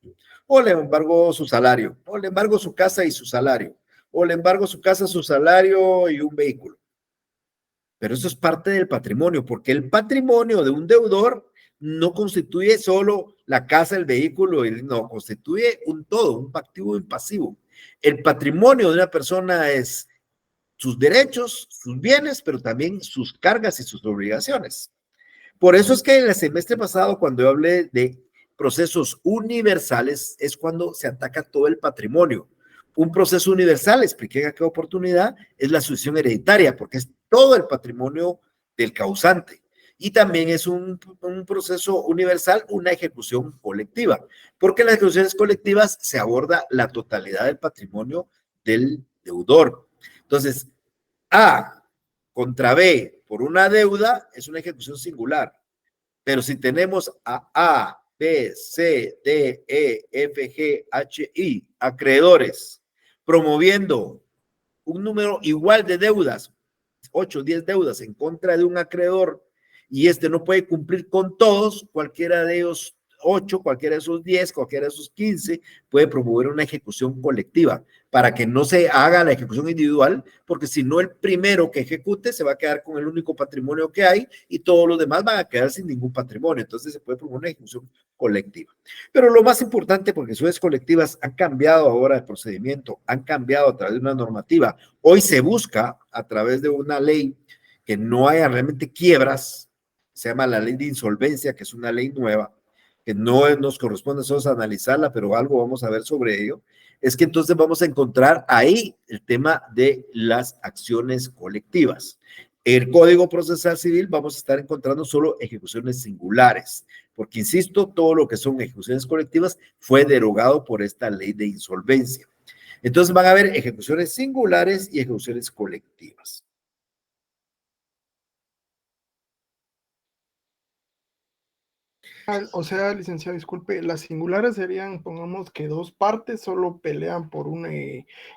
o le embargo su salario, o le embargo su casa y su salario, o le embargo su casa, su salario y un vehículo. Pero eso es parte del patrimonio, porque el patrimonio de un deudor no constituye solo la casa, el vehículo, no, constituye un todo, un activo y un pasivo. El patrimonio de una persona es sus derechos, sus bienes, pero también sus cargas y sus obligaciones. Por eso es que en el semestre pasado, cuando yo hablé de procesos universales, es cuando se ataca todo el patrimonio. Un proceso universal, expliqué en aquella oportunidad, es la sucesión hereditaria, porque es todo el patrimonio del causante. Y también es un proceso universal, una ejecución colectiva, porque en las ejecuciones colectivas se aborda la totalidad del patrimonio del deudor. Entonces, A contra B por una deuda es una ejecución singular. Pero si tenemos a B, C, D, E, F, G, H, I, acreedores, promoviendo un número igual de deudas, 8 o 10 deudas en contra de un acreedor, y este no puede cumplir con todos, cualquiera de ellos 8, cualquiera de esos 10, cualquiera de esos 15, puede promover una ejecución colectiva para que no se haga la ejecución individual, porque si no el primero que ejecute se va a quedar con el único patrimonio que hay y todos los demás van a quedar sin ningún patrimonio. Entonces se puede promover una ejecución colectiva. Pero lo más importante, porque ejecuciones colectivas han cambiado ahora el procedimiento, han cambiado a través de una normativa. Hoy se busca a través de una ley que no haya realmente quiebras, se llama la ley de insolvencia, que es una ley nueva, que no nos corresponde solo analizarla, pero algo vamos a ver sobre ello, es que entonces vamos a encontrar ahí el tema de las acciones colectivas. El Código Procesal Civil vamos a estar encontrando solo ejecuciones singulares, porque insisto, todo lo que son ejecuciones colectivas fue derogado por esta ley de insolvencia. Entonces van a haber ejecuciones singulares y ejecuciones colectivas. O sea, licenciado, disculpe, las singulares serían, pongamos que dos partes solo pelean por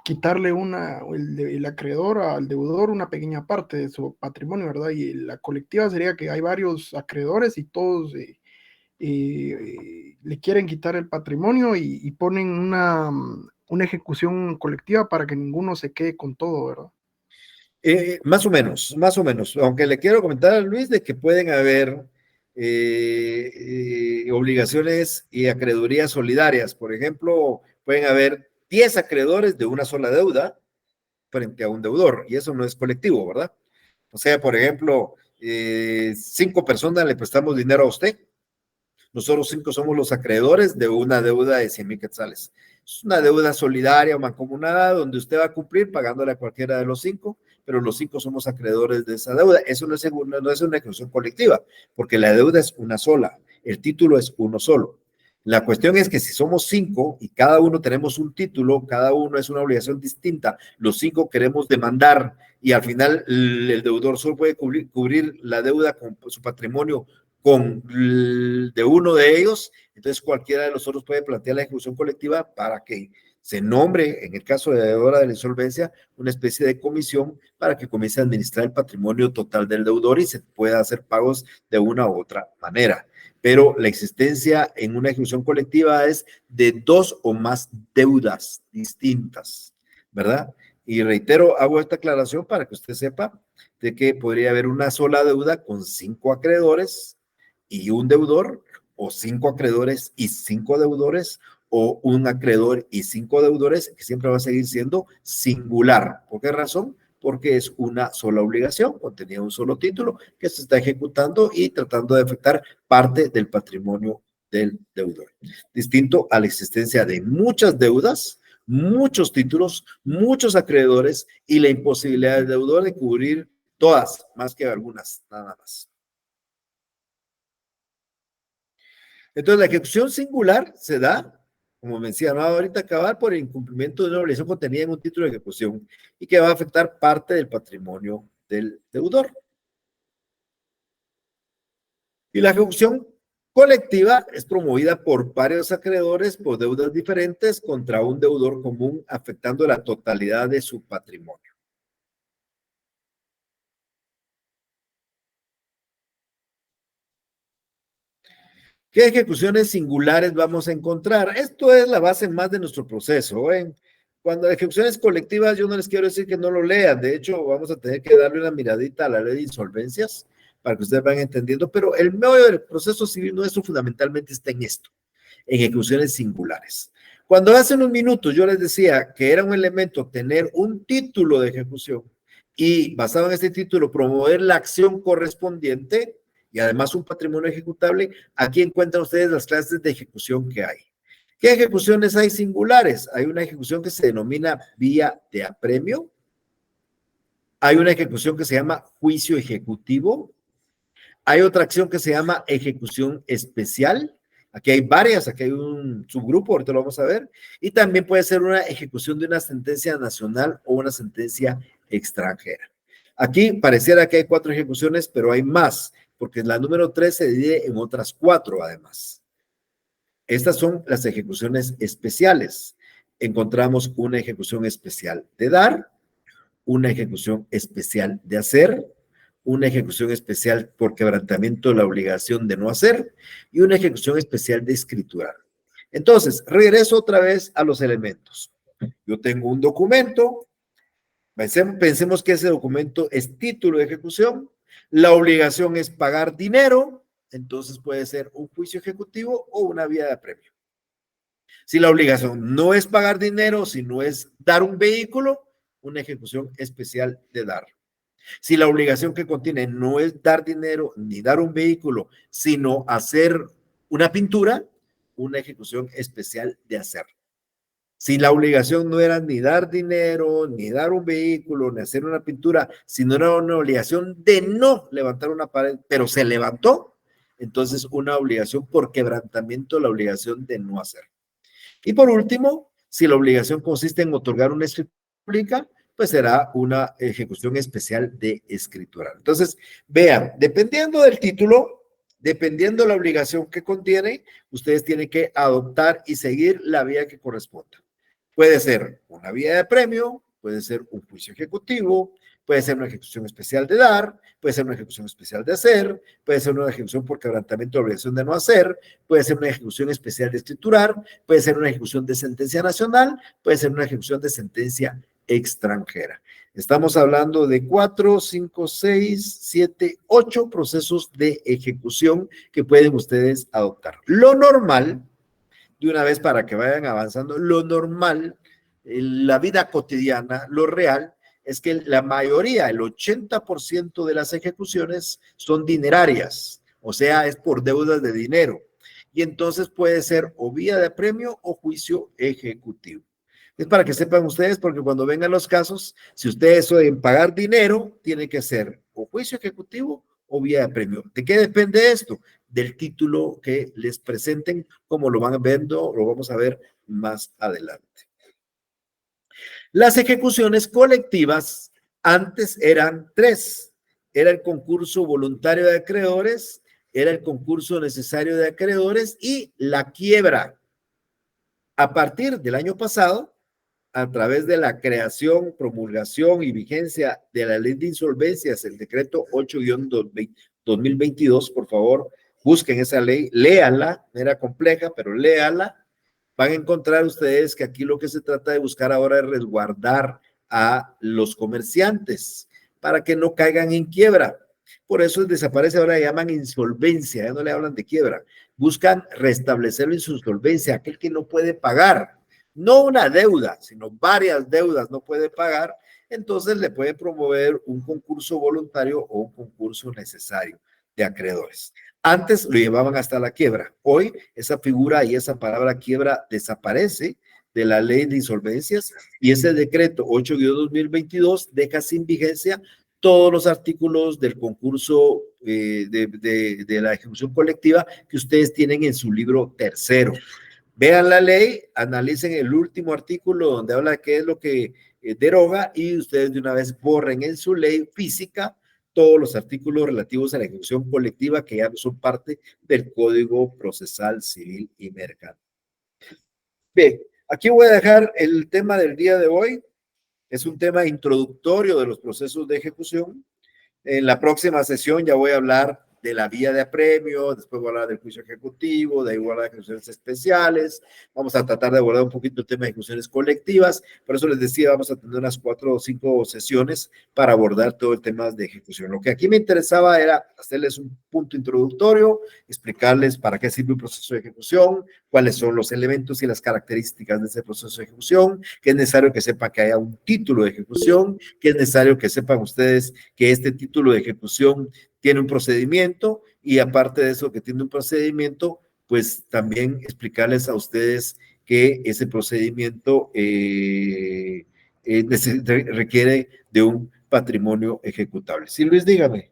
quitarle el acreedor al deudor una pequeña parte de su patrimonio, ¿verdad? Y la colectiva sería que hay varios acreedores y todos le quieren quitar el patrimonio y ponen una ejecución colectiva para que ninguno se quede con todo, ¿verdad? Más o menos. Aunque le quiero comentar a Luis de que pueden haber obligaciones y acreedurías solidarias. Por ejemplo, pueden haber 10 acreedores de una sola deuda frente a un deudor, y eso no es colectivo, ¿verdad? O sea, por ejemplo, 5 personas le prestamos dinero a usted. Nosotros 5 somos los acreedores de una deuda de 100,000 quetzales. Es una deuda solidaria o mancomunada donde usted va a cumplir pagándole a cualquiera de los 5, pero los 5 somos acreedores de esa deuda. Eso no es una ejecución colectiva, porque la deuda es una sola, el título es uno solo. La cuestión es que si somos 5 y cada uno tenemos un título, cada uno es una obligación distinta, los 5 queremos demandar y al final el deudor solo puede cubrir la deuda con su patrimonio de uno de ellos, entonces cualquiera de los otros puede plantear la ejecución colectiva para que se nombre, en el caso de deudora de la insolvencia, una especie de comisión para que comience a administrar el patrimonio total del deudor y se pueda hacer pagos de una u otra manera. pero la existencia en una ejecución colectiva es de dos o más deudas distintas, ¿verdad? Y reitero, hago esta aclaración para que usted sepa de que podría haber una sola deuda con 5 acreedores y un deudor, o 5 acreedores y 5 deudores, o un acreedor y 5 deudores, que siempre va a seguir siendo singular. ¿Por qué razón? Porque es una sola obligación, contenida un solo título que se está ejecutando y tratando de afectar parte del patrimonio del deudor. Distinto a la existencia de muchas deudas, muchos títulos, muchos acreedores y la imposibilidad del deudor de cubrir todas, más que algunas, nada más. Entonces, la ejecución singular se da, como mencionaba ahorita, acabar por el incumplimiento de una obligación contenida en un título de ejecución y que va a afectar parte del patrimonio del deudor. Y la ejecución colectiva es promovida por varios acreedores por deudas diferentes contra un deudor común, afectando la totalidad de su patrimonio. ¿Qué ejecuciones singulares vamos a encontrar? Esto es la base más de nuestro proceso. Cuando ejecuciones colectivas, yo no les quiero decir que no lo lean. De hecho, vamos a tener que darle una miradita a la ley de insolvencias para que ustedes vayan entendiendo. Pero el meollo del proceso civil nuestro fundamentalmente está en esto, en ejecuciones singulares. Cuando hace unos minutos yo les decía que era un elemento tener un título de ejecución y basado en este título promover la acción correspondiente, y además un patrimonio ejecutable, aquí encuentran ustedes las clases de ejecución que hay. ¿Qué ejecuciones hay singulares? Hay una ejecución que se denomina vía de apremio, hay una ejecución que se llama juicio ejecutivo, hay otra acción que se llama ejecución especial, aquí hay varias, aquí hay un subgrupo, ahorita lo vamos a ver, y también puede ser una ejecución de una sentencia nacional o una sentencia extranjera. Aquí pareciera que hay 4 ejecuciones, pero hay más, porque la número 3 se divide en otras 4 además. Estas son las ejecuciones especiales. Encontramos una ejecución especial de dar, una ejecución especial de hacer, una ejecución especial por quebrantamiento de la obligación de no hacer y una ejecución especial de escriturar. Entonces, regreso otra vez a los elementos. Yo tengo un documento, pensemos que ese documento es título de ejecución, la obligación es pagar dinero, entonces puede ser un juicio ejecutivo o una vía de apremio. Si la obligación no es pagar dinero, sino es dar un vehículo, una ejecución especial de dar. Si la obligación que contiene no es dar dinero ni dar un vehículo, sino hacer una pintura, una ejecución especial de hacer. Si la obligación no era ni dar dinero, ni dar un vehículo, ni hacer una pintura, sino era una obligación de no levantar una pared, pero se levantó, entonces una obligación por quebrantamiento, la obligación de no hacer. Y por último, si la obligación consiste en otorgar una escritura pública, pues será una ejecución especial de escritura. Entonces, vean, dependiendo del título, dependiendo de la obligación que contiene, ustedes tienen que adoptar y seguir la vía que corresponda. Puede ser una vía de apremio, puede ser un juicio ejecutivo, puede ser una ejecución especial de dar, puede ser una ejecución especial de hacer, puede ser una ejecución por quebrantamiento de obligación de no hacer, puede ser una ejecución especial de escriturar, puede ser una ejecución de sentencia nacional, puede ser una ejecución de sentencia extranjera. Estamos hablando de 4, 5, 6, 7, 8 procesos de ejecución que pueden ustedes adoptar. Lo normal, de una vez para que vayan avanzando, lo normal, la vida cotidiana, lo real, es que la mayoría, el 80% de las ejecuciones son dinerarias, o sea, es por deudas de dinero. Y entonces puede ser o vía de apremio o juicio ejecutivo. Es para que sepan ustedes, porque cuando vengan los casos, si ustedes suelen pagar dinero, tiene que ser o juicio ejecutivo o vía de apremio. ¿De qué depende esto? Del título que les presenten, como lo van viendo, lo vamos a ver más adelante. Las ejecuciones colectivas antes eran 3. Era el concurso voluntario de acreedores, era el concurso necesario de acreedores y la quiebra. A partir del año pasado, a través de la creación, promulgación y vigencia de la ley de insolvencias, el decreto 8-2022, por favor, busquen esa ley, léanla, era compleja, pero léanla. Van a encontrar ustedes que aquí lo que se trata de buscar ahora es resguardar a los comerciantes para que no caigan en quiebra. Por eso desaparece, ahora le llaman insolvencia, ya no le hablan de quiebra. Buscan restablecerlo en su solvencia, aquel que no puede pagar, no una deuda, sino varias deudas no puede pagar, entonces le puede promover un concurso voluntario o un concurso necesario de acreedores. Antes lo llevaban hasta la quiebra. Hoy esa figura y esa palabra quiebra desaparece de la ley de insolvencias y ese decreto 8-2022 deja sin vigencia todos los artículos del concurso de la ejecución colectiva que ustedes tienen en su libro tercero. Vean la ley, analicen el último artículo donde habla qué es lo que deroga y ustedes de una vez borren en su ley física todos los artículos relativos a la ejecución colectiva que ya no son parte del Código Procesal Civil y Mercantil. Bien, aquí voy a dejar el tema del día de hoy. Es un tema introductorio de los procesos de ejecución. En la próxima sesión ya voy a hablar de la vía de apremio, después voy a hablar del juicio ejecutivo, de igual de ejecuciones especiales, vamos a tratar de abordar un poquito el tema de ejecuciones colectivas, por eso les decía, vamos a tener unas 4 o 5 sesiones para abordar todo el tema de ejecución. Lo que aquí me interesaba era hacerles un punto introductorio, explicarles para qué sirve un proceso de ejecución, cuáles son los elementos y las características de ese proceso de ejecución, que es necesario que sepan que haya un título de ejecución, que es necesario que sepan ustedes que este título de ejecución tiene un procedimiento y aparte de eso que tiene un procedimiento, pues también explicarles a ustedes que ese procedimiento requiere de un patrimonio ejecutable. Sí, Luis, dígame.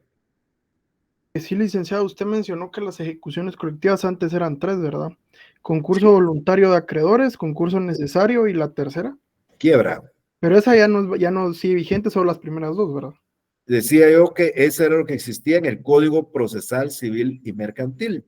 Sí, licenciado, usted mencionó que las ejecuciones colectivas antes eran 3, ¿verdad? Concurso voluntario de acreedores, concurso necesario y la tercera. Quiebra. Pero esa ya no sigue vigente, solo las primeras 2, ¿verdad? Decía yo que eso era lo que existía en el Código Procesal Civil y Mercantil.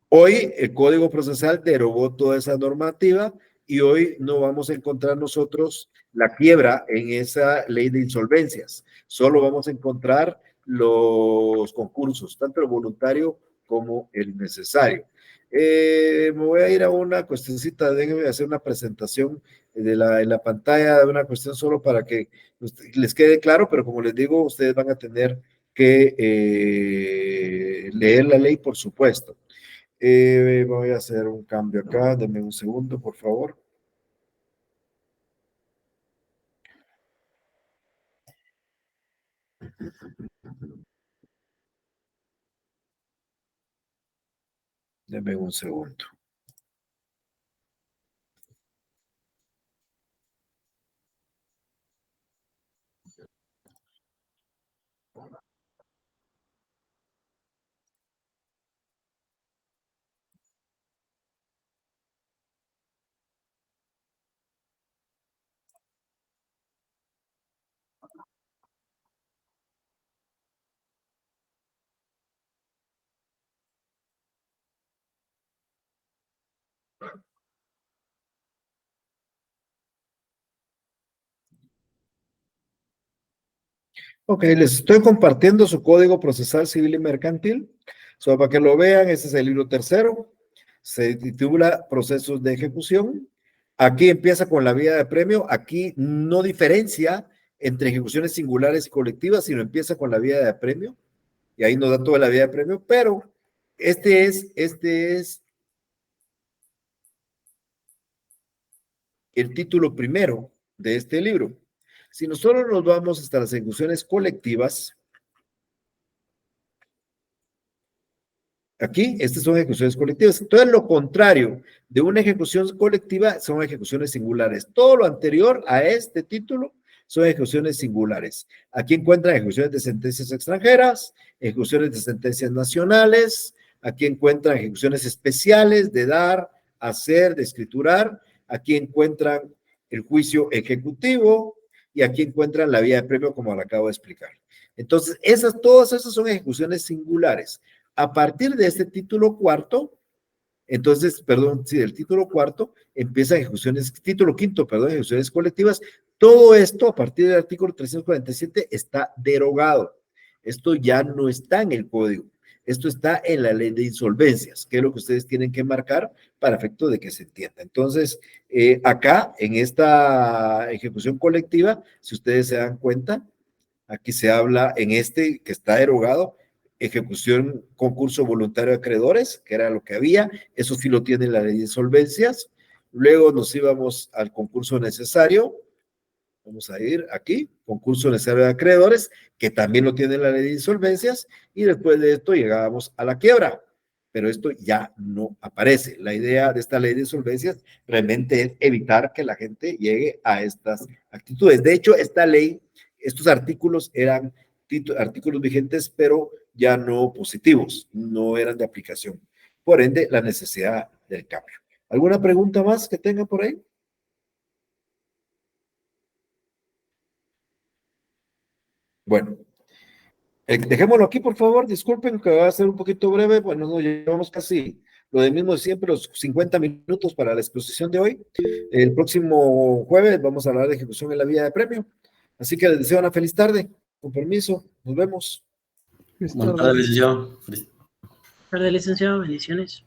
Hoy el Código Procesal derogó toda esa normativa y hoy no vamos a encontrar nosotros la quiebra en esa ley de insolvencias. Solo vamos a encontrar los concursos, tanto el voluntario como el necesario. Me voy a ir a una cuestioncita, déjenme hacer una presentación en la pantalla de una cuestión solo para que les quede claro, pero como les digo, ustedes van a tener que leer la ley, por supuesto. Voy a hacer un cambio acá, denme un segundo, por favor. Denme un segundo. Ok, les estoy compartiendo su Código Procesal Civil y Mercantil. Solo para que lo vean, este es el libro tercero. Se titula Procesos de Ejecución. Aquí empieza con la vía de apremio. Aquí no diferencia entre ejecuciones singulares y colectivas, sino empieza con la vía de apremio. Y ahí nos da toda la vía de apremio, pero este es el título primero de este libro. Si nosotros nos vamos hasta las ejecuciones colectivas, aquí, estas son ejecuciones colectivas. Entonces, lo contrario de una ejecución colectiva son ejecuciones singulares. Todo lo anterior a este título son ejecuciones singulares. Aquí encuentran ejecuciones de sentencias extranjeras, ejecuciones de sentencias nacionales, aquí encuentran ejecuciones especiales de dar, hacer, de escriturar, aquí encuentran el juicio ejecutivo y aquí encuentran la vía de apremio como lo acabo de explicar. Entonces, todas esas son ejecuciones singulares. A partir de este título cuarto, entonces, perdón, sí, del título cuarto, empiezan ejecuciones, título quinto, perdón, ejecuciones colectivas. Todo esto, a partir del artículo 347, está derogado. Esto ya no está en el código. Esto está en la ley de insolvencias, que es lo que ustedes tienen que marcar para efecto de que se entienda. Entonces, acá, en esta ejecución colectiva, si ustedes se dan cuenta, aquí se habla en este que está derogado, ejecución, concurso voluntario de acreedores, que era lo que había, eso sí lo tiene la ley de insolvencias. Luego nos íbamos al concurso necesario, vamos a ir aquí, concurso necesario de acreedores, que también lo tiene la ley de insolvencias, y después de esto llegábamos a la quiebra, pero esto ya no aparece. La idea de esta ley de insolvencias realmente es evitar que la gente llegue a estas actitudes. De hecho, esta ley, estos artículos eran artículos vigentes, pero ya no positivos, no eran de aplicación. Por ende, la necesidad del cambio. ¿Alguna pregunta más que tenga por ahí? Bueno, dejémoslo aquí, por favor. Disculpen que va a ser un poquito breve. Bueno, nos llevamos casi lo de mismo de siempre, los 50 minutos para la exposición de hoy. El próximo jueves vamos a hablar de ejecución en la vía de premio. Así que les deseo una feliz tarde. Con permiso, nos vemos. Buenas tardes, licenciado. Tarde, licenciado, bendiciones.